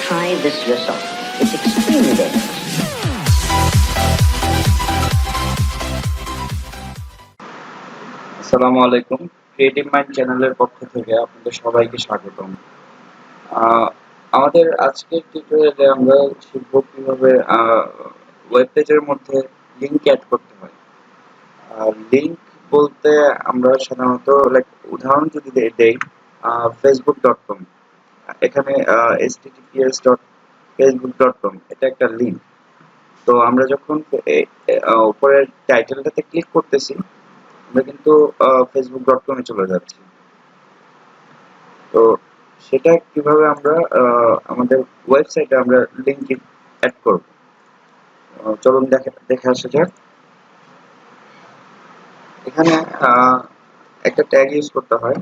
try this yourself. It's extremely dangerous. আসসালামু আলাইকুম। Creative mind চ্যানেলের পক্ষ থেকে আপনাদের সবাইকে স্বাগতম। আমাদের আজকের টিউটোরিয়ালে আমরা শিখব কিভাবে ওয়েব পেজের মধ্যে লিংক অ্যাড করতে হয়। লিংক বলতে আমরা সাধারণত উদাহরণ যদি দেই facebook.com, এখানে https.facebook.com এটা একটা লিংক। তো আমরা যখন উপরের টাইটেলটাতে ক্লিক করতেছি আমরা কিন্তু facebook.com এ চলে যাচ্ছি। তো সেটা কিভাবে আমরা আমাদের ওয়েবসাইটে আমরা লিংক অ্যাড করব, চলুন দেখে আসা যাক। এখানে একটা ট্যাগ ইউজ করতে হয়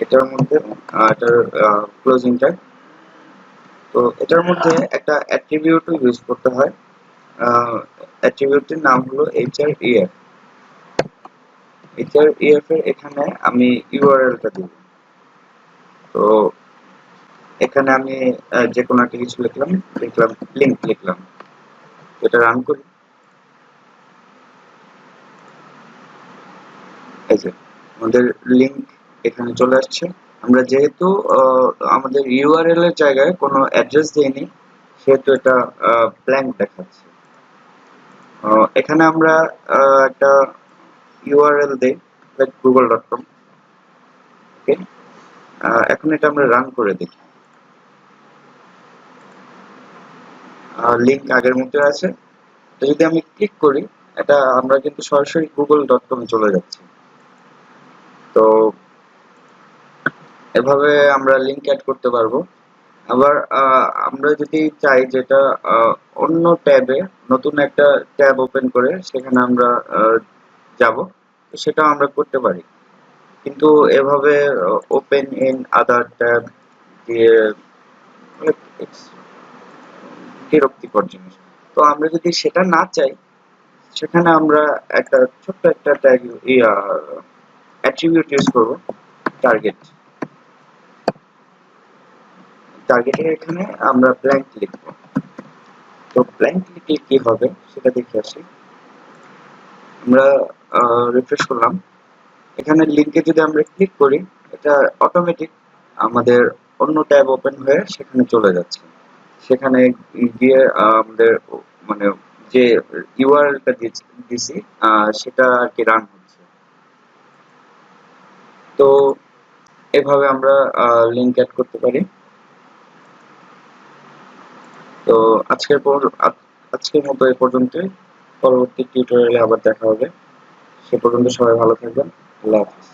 এটার মধ্যে, এটার ক্লোজিং ট্যাগ। তো এটার মধ্যে একটা অ্যাট্রিবিউট ইউজ করতে হয়। অ্যাট্রিবিউটটির নাম হলো href। href এর এখানে আমি ইউআরএলটা দিব। তো এখানে আমি যে কোনো একটা কিছু লিখলাম লিংক লিখলাম। এটা রান করি। এই যে আমাদের লিংক এখানে চলে আসছে। আমরা যেহেতু আমাদের ইউআরএল এর জায়গায় কোনো অ্যাড্রেস দেইনি সেহেতু এটা ব্ল্যাঙ্ক দেখাচ্ছে। এখানে আমরা একটা ইউআরএল দেই লাইক google.com। ওকে, এখন এটা আমরা রান করে দেখি। লিংক আগের মতো আছে। তো যদি আমি ক্লিক করি এটা আমরা কিন্তু সরাসরি google.com এ চলে যাচ্ছি। তো এভাবে আমরা লিংক অ্যাড করতে পারবো। আবার আমরা যদি চাই যেটা অন্য ট্যাবে নতুন একটা ট্যাব ওপেন করে সেখানে আমরা যাব, সেটাও আমরা করতে পারি। কিন্তু এভাবে ওপেন ইন আদার ট্যাব দিয়ে বিরক্তিকর জিনিস। তো আমরা যদি সেটা না চাই সেখানে আমরা একটা ছোট্ট একটা ট্যাগ অ্যাট্রিবিউট ইউজ করব, টার্গেটের এখানে আমরা ব্ল্যাঙ্ক লিখব। তো ব্ল্যাঙ্ক লিখলে কি হবে সেটা দেখে আসি। আমরা রিফ্রেশ করলাম। এখানে লিংকে যদি আমরা ক্লিক করি এটা অটোমেটিক আমাদের অন্য ট্যাব ওপেন হয়ে সেখানে চলে যাচ্ছে। সেখানে গিয়ে আমাদের মানে যে ইউআরএলটা দিছি সেটা আর কি রান হচ্ছে। তো এভাবে আমরা লিংক অ্যাড করতে পারি। তো আজকের মতো এ পর্যন্তই। পরবর্তী টিউটোরিয়ালে আবার দেখা হবে। সে পর্যন্ত সবাই ভালো থাকবেন। আল্লাহ হাফেজ।